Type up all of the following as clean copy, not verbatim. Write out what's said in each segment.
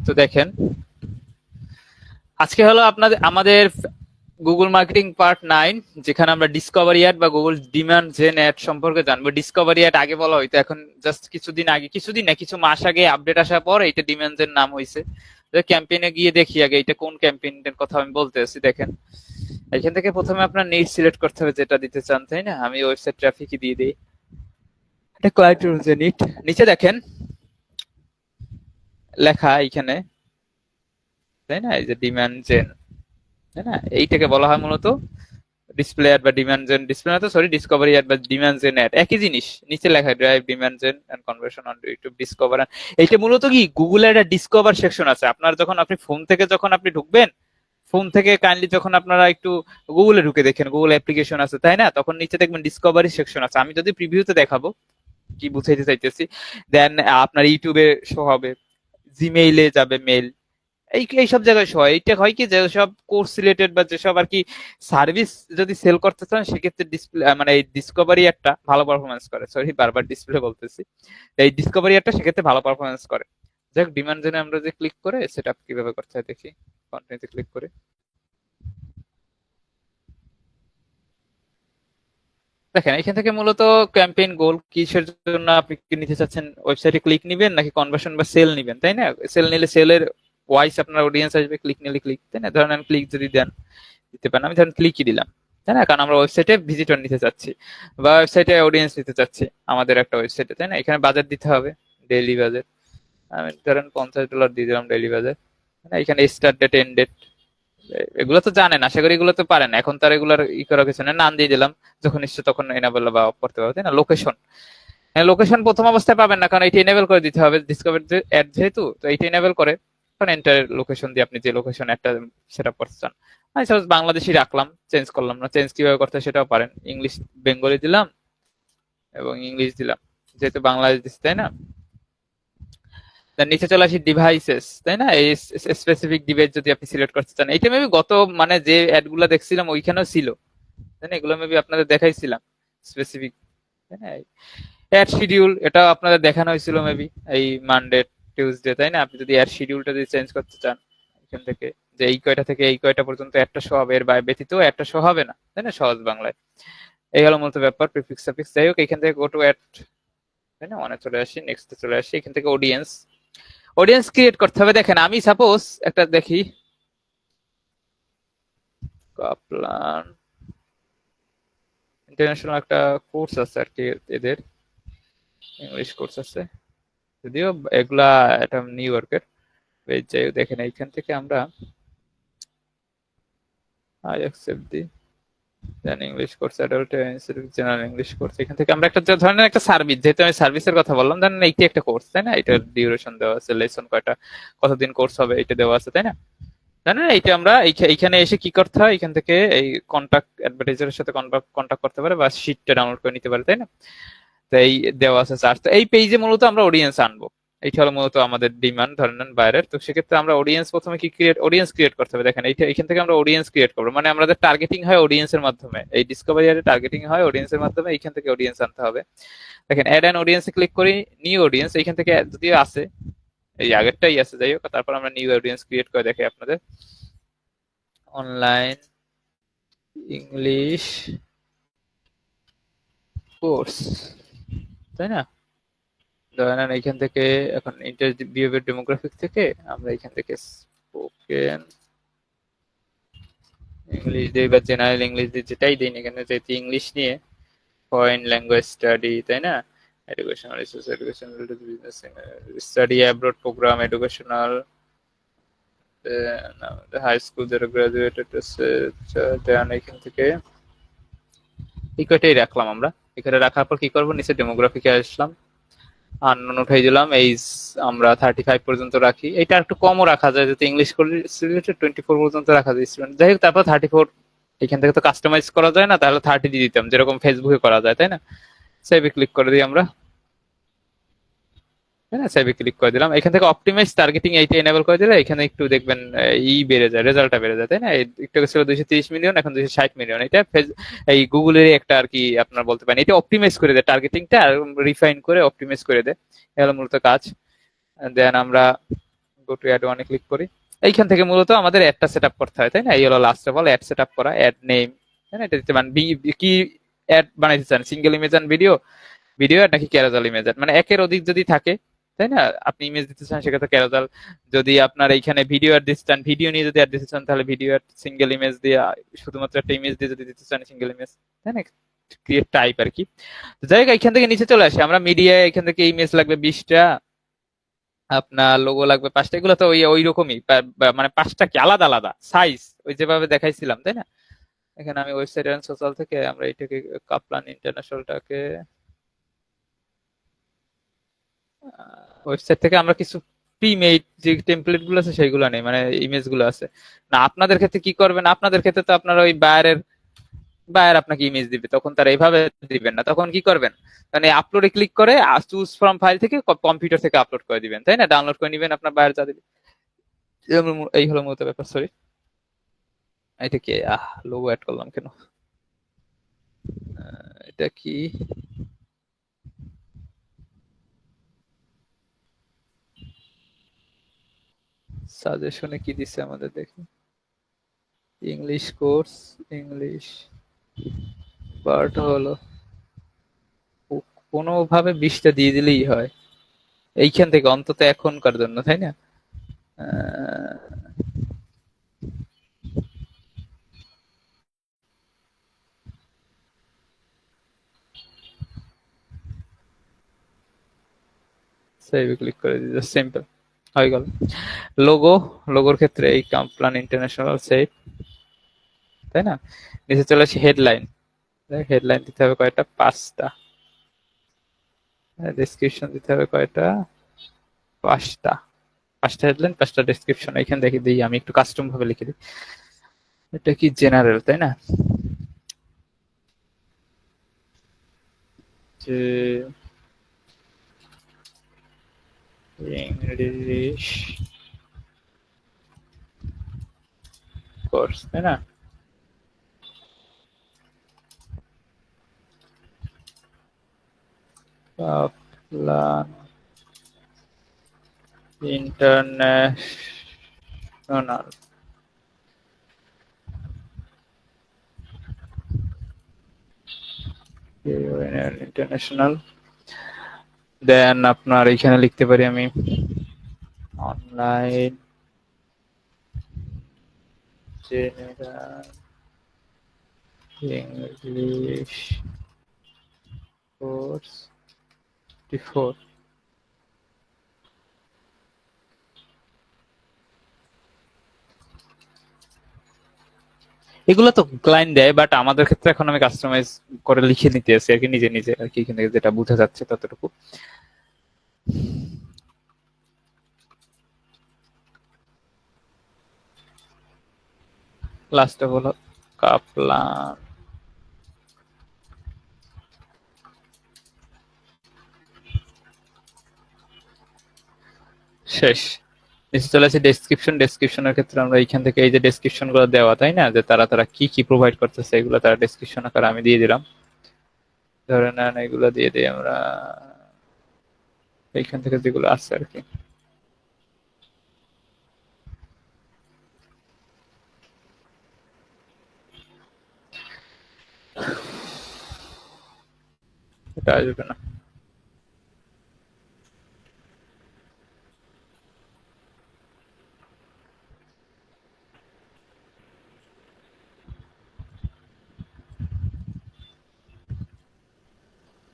তো দেখেন আজকে হলো আমাদের গুগল মার্কেটিং পার্ট 9, যেখানে আমরা ডিসকভারি অ্যাড বা গুগল ডিমান্ড জেন অ্যাড সম্পর্কে জানবো। ডিসকভারি অ্যাড আগে বলা হইতো, এখন জাস্ট কিছুদিন না কিছু মাস আগে আপডেট আসার পর এটা ডিমান্ড জেন নাম হয়েছে। ক্যাম্পেইনে গিয়ে দেখি আগে এটা কোন ক্যাম্পেইনের কথা আমি বলতে আছি। দেখেন এখান থেকে প্রথমে আপনার নিট সিলেক্ট করতে হবে যেটা দিতে চান, তাই না? আমি ওয়েবসাইট ট্রাফিকই দিয়ে দিই, এটা ক্লায়েন্ট রুলস নিট। নিচে দেখেন লেখা এইখানে, তাই না, এই যে ডিমান্ড জেন, তাই না, এইটাকে বলা হয় মূলত ডিসপ্লে অ্যাড বা ডিমান্ড জেন। ডিসপ্লে না তো সরি, ডিসকভারি অ্যাড বা ডিমান্ড জেন অ্যাড একই জিনিস। নিচে লেখা drive demand gen and conversion on YouTube discover. এইটা মূলত কি গুগলের একটা ডিসকভার সেকশন আছে। আপনার যখন আপনি ফোন থেকে যখন আপনি ঢুকবেন, ফোন থেকে কাইন্ডলি যখন আপনারা একটু গুগলে ঢুকে দেখেন, গুগল অ্যাপ্লিকেশন আছে, তাই না, তখন নিচে দেখবেন ডিসকভারি সেকশন আছে। আমি যদি প্রিভিউতে দেখাবো কি বুঝাইতে চাইতেছি, দেন আপনার ইউটিউবে শো হবে, জিমেইলে যাবে মেল, এইসব জায়গায় হয়। এইটা হয় কি, যেসব কোর্স রিলেটেড বা যেসব আর কি সার্ভিস যদি সেল করতে চান, সেক্ষেত্রে ডিসপ্লে মানে এই ডিসকভারি একটা ভালো পারফরমেন্স করে। সরি, বারবার ডিসপ্লে বলতেছি। এই ডিসকভারি একটা সেক্ষেত্রে ভালো পারফরমেন্স করে। যাক, ডিমান্ড জেনে আমরা যে ক্লিক করে সেট আপ কিভাবে করতে হয় দেখি। কন্টিনিউতে ক্লিক করে দেখেন এখান থেকে মূলত ক্যাম্পেইন গোল কিসের জন্য আপনি কি নিতে চাচ্ছেন, ওয়েবসাইটে ক্লিক নিবেন নাকি কনভার্সন বা সেল নিবেন, তাই না? সেল নিলে সেলের ওয়াইস আপনার অডিয়েন্স আসবে, ক্লিক নিলে ক্লিক, তাই না? ধরেন ক্লিক যদি দেন দিতে পারেন, আমি ধরেন ক্লিকই দিলাম, তাই না, কারণ আমরা ওয়েবসাইটে ভিজিটর নিতে চাচ্ছি বা ওয়েবসাইটে অডিয়েন্স নিতে চাচ্ছি আমাদের একটা ওয়েবসাইটে, তাই না? এখানে বাজেট দিতে হবে, ডেইলি বাজেট। আমি ধরেন $50 দিয়ে দিলাম ডেইলি বাজেট। এখানে স্টার্ট ডেট, এন্ড ডেট, এগুলো তো জানেন, আশা করি এগুলো তো পারেন। এখন তার এগুলার করার কিছু নেই, নাম দিয়ে দিলাম, যখন ইচ্ছে তখন এনেবল বা অফ করতে পারবে, তাই না? লোকেশন, লোকেশন প্রথম অবস্থায় পাবেন না, কারণ এটা এনেবল করে দিতে হবে ডিসকভার অ্যাড যেহেতু, তো এইটা এনেবল করে এখন এন্টার লোকেশন দিয়ে আপনি যে লোকেশন একটা সেট আপ করতে চান। আমি সাপোজ বাংলাদেশি রাখলাম, চেঞ্জ করলাম না, চেঞ্জ কিভাবে করতে সেটাও পারেন। ইংলিশ বেঙ্গলি দিলাম এবং ইংলিশ দিলাম, যেহেতু বাংলাদেশ দিচ্ছি, তাই না? নিচে চলে আসি ডিভাইসেস, তাই না? এই স্পেসিফিক ডিভাইস যদি আপনি সিলেক্ট করতে চান, এইটা মেবি গত মানে যে অ্যাড গুলা দেখছিলাম ওইখানেও ছিল, তাই না? এগুলো মেবি আপনাদের দেখাইছিলাম স্পেসিফিক, তাই না? অ্যাড শিডিউল এটা আপনাদের দেখানো হয়েছিল মেবি এই মানডে টিউসডে, তাই না? আপনি যদি অ্যাড শিডিউলটা যদি চেঞ্জ করতে চান এখান থেকে, যে এই কয়টা থেকে এই কয়টা পর্যন্ত একটা শো হবে, এর বাইরে ব্যতীত একটা শো হবে না, তাই না, সহজ বাংলায়। এই হলো মূলত ব্যাপার, প্রিফিক্স সাফিক্স। যাই হোক, এখান থেকে গো টু অ্যাড, তাই না, অনে চলে আসি, নেক্সটে চলে আসি। এখান থেকে অডিয়েন্স, অডিয়েন্স ক্রিয়েট করতে হবে। দেখেন আমি সাপোজ একটা দেখি, কাপলান ইন্টারন্যাশনাল একটা কোর্স আছে আর কি, এদের ইংলিশ কোর্স আছে, যদিও এগুলা এটা নিউ ইয়র্কের। যাই হোক, দেখেন এইখান থেকে আমরা I accept the, then English course adult general English course. এখান থেকে আমরা একটা ধরনের একটা সার্ভিস, যেহেতু আমি সার্ভিসের কথা বললাম, দেন এইটি একটা কোর্স, তাই না? এটার ডিউরেশন দেওয়া আছে, লেসন কয়টা, কতদিন কোর্স হবে, এটা দেওয়া আছে, তাই না? জানেন এইটা আমরা এইখানে এসে কি করতে হয়, এখান থেকে এই কন্টাক্ট অ্যাডভার্টাইজারের সাথে কন্টাক্ট করতে পারে বা শিটটা ডাউনলোড করে নিতে পারে, তাই না? তো এই দেওয়া আছে চার্জ। তো এই পেজে মূলত আমরা অডিয়েন্স আনবো, এইটা হলো মূলত আমাদের ডিমান্ড, ধরে নেন বাইরের। তো সেক্ষেত্রে আমরা অডিয়েন্স প্রথমে কি অডিয়েন্স ক্রিয়েট করতে হবে। দেখেন এইটা, এখান থেকে আমরা অডিয়েন্স ক্রিয়েট করবো, মানে আমাদের টার্গেটিং হয় অডিয়েন্সের মাধ্যমে, এই ডিসকভারি এর টার্গেটিং হয় অডিয়েন্সের মাধ্যমে, এইখান থেকে অডিয়েন্স আনতে হবে। দেখেন অ্যাড অ্যান অডিয়েন্সে ক্লিক করি, নিউ অডিয়েন্স, এইখান থেকে যদিও আছে, এই আগেরটাই আছে, যাই হোক, তারপর আমরা নিউ অডিয়েন্স ক্রিয়েট করে দেখি আপনাদের। অনলাইন ইংলিশ কোর্স, তাই না? ধরেন এইখান থেকে এখন বিহেভিয়ার ডেমোগ্রাফিক থেকে আমরা এখান থেকে স্পোকেন ইংলিশ দিই বা জেনারেল ইংলিশ দিই, যেটাই দিই না কেন, যেহেতু ইংলিশ নিয়ে ফরেন ল্যাঙ্গুয়েজ স্টাডি, তাই না, educational resource, educational business study abroad program, educational high school যারা গ্রাজুয়েটেড আছে, দেন এখান থেকে এই কয়টাই রাখলাম আমরা। এখানে রাখার পর কি করবো, নিচে ডেমোগ্রাফিকে আসলাম, আননোন উঠাই দিলাম, এইজ আমরা 35 পর্যন্ত রাখি। এটা একটু কমও রাখা যায়, যাতে ইংলিশ রিলেটেড 24 পর্যন্ত রাখা যায় স্টুডেন্ট। যাই হোক, তারপর 34, এখান থেকে তো কাস্টমাইজ করা যায় না, তাহলে 30 দিয়ে দিতাম, যেরকম ফেসবুকে করা যায়, তাই না? সেভে ক্লিক করে দিই আমরা, তাই না? সেভে ক্লিক করে দিলাম। এখান থেকে অপটিমাইজ টার্গেটিং এইটা এনেবল করে দিলে এখানে একটু দেখবেন বেড়ে যায়, রেজাল্টটা বেড়ে যায়, তাই না? একটু ছিল 230 মিলিয়ন, এখন 260 মিলিয়ন। এটা এই গুগলের একটা আর কি আপনার বলতে পারেন, এটা অপটিমাইজ করে দেয় টার্গেটিংটা, আর রিফাইন করে অপটিমাইজ করে দেয়। এগুলো মূলত কাজ। দেন আমরা গো টু অ্যাড ওয়ানে ক্লিক করি। এইখান থেকে মূলত আমাদের অ্যাডটা সেট আপ করতে হয়, তাই না? এই হলো last of all ad set up করা, অ্যাড নেম, তাই না? এটা দিতে পারেন কি অ্যাড বানাইতে চান, single image and video, video ad নাকি ক্যারোজাল ইমেজ অ্যাড, মানে একের অধিক যদি থাকে, তাই না? আপনি ইমেজ দিতে চান সেক্ষেত্রে ক্যারোজাল, যদি আপনার এইখানে ভিডিও অ্যাড দিতে চান, ভিডিও নিয়ে যদি অ্যাড দিতে চান তাহলে ভিডিও অ্যাড, সিঙ্গেল ইমেজ দিয়ে শুধুমাত্র একটা ইমেজ দিয়ে যদি দিতে চান সিঙ্গেল ইমেজ, তাই না? ক্রিয়েট টাইপ আর কি। যাই হোক, এখান থেকে নিচে চলে আসে আমরা মিডিয়া, এখান থেকে ইমেজ লাগবে 20টা, আপনার লোগো লাগবে 5টা, এগুলো তো ওই রকমই, মানে 5টা কি আলাদা আলাদা সাইজ, ওই যেভাবে দেখাইছিলাম, তাই না? এখানে আমি ওয়েবসাইট এন্ড সোশ্যাল থেকে আমরা এটাকে কাপলান ইন্টারন্যাশনালটাকে ওয়েবসাইট থেকে আমরা কিছু প্রিমেড যে টেমপ্লেট গুলো আছে সেইগুলো নেই, মানে ইমেজ গুলো আছে না। আপনাদের ক্ষেত্রে কি করবেন, আপনাদের ক্ষেত্রে তো আপনার ওই বায়ার আপনাকে ইমেজ দিবে, তখন তারা এইভাবে দিবেন না, তখন কি করবেন, মানে আপলোডে ক্লিক করে চুজ ফ্রম ফাইল থেকে কম্পিউটার থেকে আপলোড করে দিবেন, তাই না? ডাউনলোড করে নিবেন আপনার বায়ার যা দিবে। এই হলো মূলত ব্যাপার। সরি, এটা কি লোগো অ্যাড করলাম কেন, এটা কি সাজেশনে কি দিছে আমাদের, দেখি। ইংলিশ কোর্স, ইংলিশ পার্ট হলো কোনোভাবে 20টা দিয়ে দিলেই হয় এইখান থেকে, অন্তত এখনকার জন্য, তাই না? সেভে ক্লিক করে দিতে সিম্পল হয়ে গেল। লোগোর ক্ষেত্রে এই কাপলান ইন্টারন্যাশনাল সেট, তাই না? নিচে চলে আসি হেডলাইন, হেডলাইন দিতে হবে কয়টা, 5টা। ডেসক্রিপশন দিতে হবে কয়টা, 5টা। 5টা হেডলাইন, 5টা ডেসক্রিপশন। এখানে দেখি দিই, আমি একটু কাস্টম ভাবে লিখে দিই। এটা কি জেনারেল, তাই না? যে ইংলিশ কোর্স, তাই না? কাপলান ইন্টারন্যাশনাল, ইন্টারন্যাশনাল। দেন আপনার এখানে লিখতে পারি আমি অনলাইন জেনারেল ইংলিশ কোর্স 4। এগুলো তো ক্লায়েন্ট দেয়, বাট আমাদের ক্ষেত্রে এখন আমি কাস্টমাইজ করে লিখে নিতে আছি আর কি, নিজে নিজে আর কি, এখানে যেটা বোঝা যাচ্ছে ততটুকু। লাস্ট হলো কাপলান, শেষ। নিচে চলে আসে ডেসক্রিপশন। ডেসক্রিপশনের ক্ষেত্রে আমরা এইখান থেকে এই যে ডেসক্রিপশন গুলো দেওয়া, তাই না, যে তারা কি প্রোভাইড করতেছে এগুলো তারা ডেসক্রিপশন আকারে আমি দিয়ে দিলাম। ধরে নেন এগুলো দিয়ে দিই আমরা এইখান থেকে যেগুলো আছে আর কি। এটা আসবে না।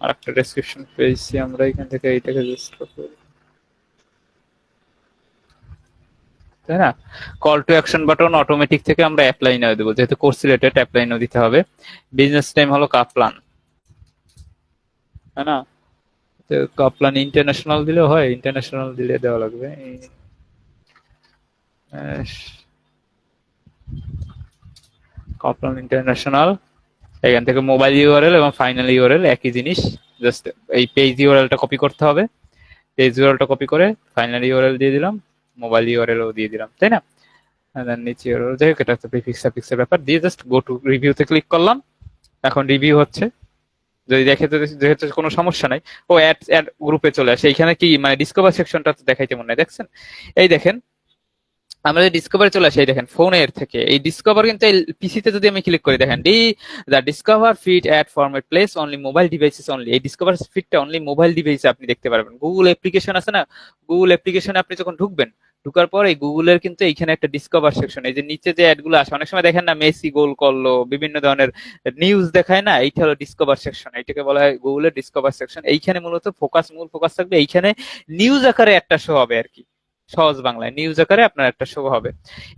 আর একটা ডেসক্রিপশন পেয়েছি আমরা, এখান থেকে এইটাকে জাস্ট কপি, তাই না? Call to action button automatic থেকে আমরা অ্যাপ্লাই নাও দেবো, যেহেতু কোর্স রিলেটেড অ্যাপ্লাই নাও দিতে হবে। বিজনেস টাইম হলো কাপলান, তাই না? কাপলান ইন্টারন্যাশনাল দিলেও হয়, ইন্টারন্যাশনাল দিলে দেওয়া লাগবে। কাপলান ইন্টারন্যাশনাল, এখান থেকে মোবাইল ইউআরএল এবং ফাইনাল ইউআরএল একই জিনিস, জাস্ট এই পেজ ইউআরএলটা কপি করতে হবে, পেজ ইউআরএলটা কপি করে ফাইনাল ইউআরএল দিয়ে দিলাম, মোবাইল ইউআরএলও দিয়ে দিলাম, তাই না? নিচে যাই হোক, এটা একটা প্রিফিক্স সাফিক্সের ব্যাপার, দিয়ে জাস্ট গো টু রিভিউতে ক্লিক করলাম। এখন রিভিউ হচ্ছে, যদি দেখে যেহেতু কোনো সমস্যা নাই, ও অ্যাড গ্রুপে চলে আসে। এইখানে কি মানে ডিসকভার সেকশনটা তো দেখাইতে মনে হয়, দেখছেন? এই দেখেন আমরা যদি ডিসকভারে চলে আসি, এই দেখেন ফোনের থেকে এই ডিসকভার কিন্তু পিসিতে যদি আমি ক্লিক করি, দেখেন the discover feed at format place only mobile devices only, এই ডিসকভার ফিডটা অনলি মোবাইল ডিভাইসে আপনি দেখতে পারবেন। গুগল অ্যাপ্লিকেশন আছে না, গুগল অ্যাপ্লিকেশনে আপনি যখন ঢুকবেন, ঢুকার পর এই গুগলের কিন্তু এইখানে একটা ডিসকভার সেকশন, এই যে নিচে যে অ্যাড গুলো আসে, অনেক সময় দেখেন না মেসি গোল করলো, বিভিন্ন ধরনের নিউজ দেখায় না, এইটা হলো ডিসকভার সেকশন, এইটাকে বলা হয় গুগলের ডিসকভার সেকশন। এইখানে মূলত মূল ফোকাস থাকবে এইখানে, নিউজ আকারে একটা শো হবে আর কি, সহজ বাংলায় নিউজ আকারে আপনার একটা শো হবে।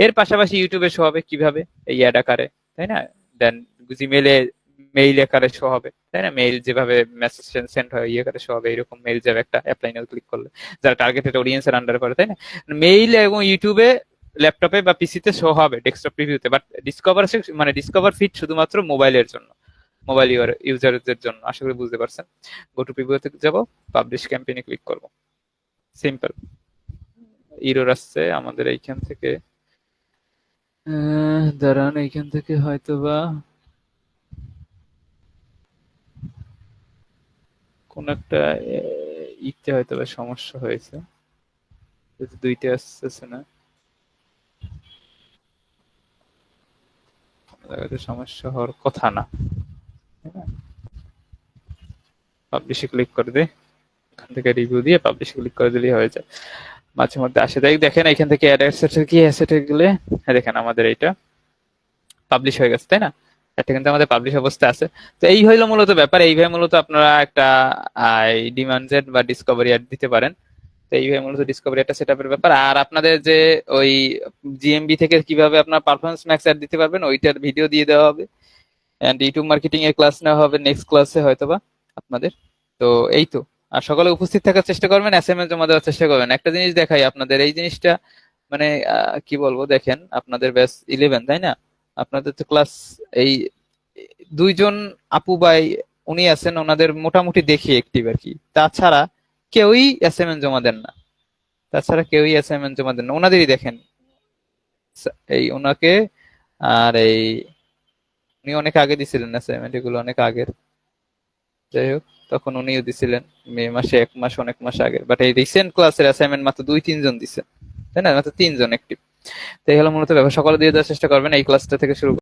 এর পাশাপাশি ইউটিউবে শো হবে কিভাবে, এই অ্যাড আকারে, তাই না? দেন জিমেলে মেইল আকারে শো হবে, তাই না? মেইল যেভাবে মেসেজ সেন্ড হয় এই আকারে শো হবে, এরকম মেইল যাবে একটা অ্যাপ্লাই নাও ক্লিক করলে, যারা টার্গেটেড অডিয়েন্সের আন্ডারে পড়ে, তাই না? মেইল এবং ইউটিউবে ল্যাপটপে বা পিসিতে শো হবে ডেস্কটপ প্রিভিউতে, বাট ডিসকভার মানে ডিসকভার ফিড শুধুমাত্র মোবাইলের জন্য, মোবাইল ইউজারদের জন্য। আশা করি বুঝতে পারছেন। গো টু প্রিভিউতে যাব, পাবলিশ ক্যাম্পেইনে ক্লিক করব, সিম্পল। ইরর আসছে আমাদের এইখান থেকে, দাঁড়ান, এইখান থেকে হয়তোবা কোন একটা ইতে হয়তোবা সমস্যা হয়েছে, দুইটা আসতেছে না, সমস্যা হওয়ার কথা না। পাবলিশে ক্লিক করে দে, এখান থেকে রিভিউ দিয়ে পাবলিশে ক্লিক করে দিলেই হয়ে যায়। মাঝে মধ্যে আসে, দেখেন এখান থেকে অ্যাড অ্যাসেটের কি অ্যাসেটে গেলে, হ্যাঁ দেখেন আমাদের এইটা পাবলিশ হয়ে গেছে, তাই না? এটা কিন্তু আমাদের পাবলিশ অবস্থায় আছে। তো এই হইলো মূলত ব্যাপার, এইভাবে মূলত আপনারা একটা ডিমান্ড জেন বা ডিসকভারি অ্যাড দিতে পারেন। তো এইভাবে মূলত ডিসকভারি একটা সেটআপের ব্যাপার। আর আপনাদের যে ওই জিএমবি থেকে কিভাবে আপনার পারফরমেন্স ম্যাক্স অ্যাড দিতে পারবেন, ওইটার ভিডিও দিয়ে দেওয়া হবে, এন্ড ইউটিউব মার্কেটিং এর ক্লাস নেওয়া হবে নেক্সট ক্লাসে হয়তোবা আপনাদের। তো এই তো, আর সকালে উপস্থিত থাকার চেষ্টা করবেন, অ্যাসাইনমেন্ট জমা দেওয়ার চেষ্টা করবেন। একটা জিনিস দেখাই আপনাদের, এই জিনিসটা মানে কি বলবো, দেখেন আপনাদের ব্যাচ 11, তাই না? আপনাদের তো ক্লাস এই দুইজন আপু ভাই উনি আছেন, ওনাদের মোটামুটি দেখি অ্যাক্টিভ আর কি, তাছাড়া কেউই অ্যাসাইনমেন্ট জমা দেন না, তাছাড়া কেউই অ্যাসাইনমেন্ট জমা দেন না, ওনাদেরই দেখেন এই ওনাকে, আর এই উনি অনেক আগে দিছিলেন অ্যাসাইনমেন্ট, এগুলো অনেক আগের, যাই হোক তখন উনিও দিছিলেন মে মাসে, 1 মাস অনেক মাস আগে, বাট এই রিসেন্ট ক্লাসের অ্যাসাইনমেন্ট মাত্র 2-3 জন দিচ্ছেন, তাই না? মাত্র 3 জন অ্যাক্টিভ। তো এই হলো মূলত ব্যাপার, সকালে দিয়ে দেওয়ার চেষ্টা করবেন, এই ক্লাসটা থেকে শুরু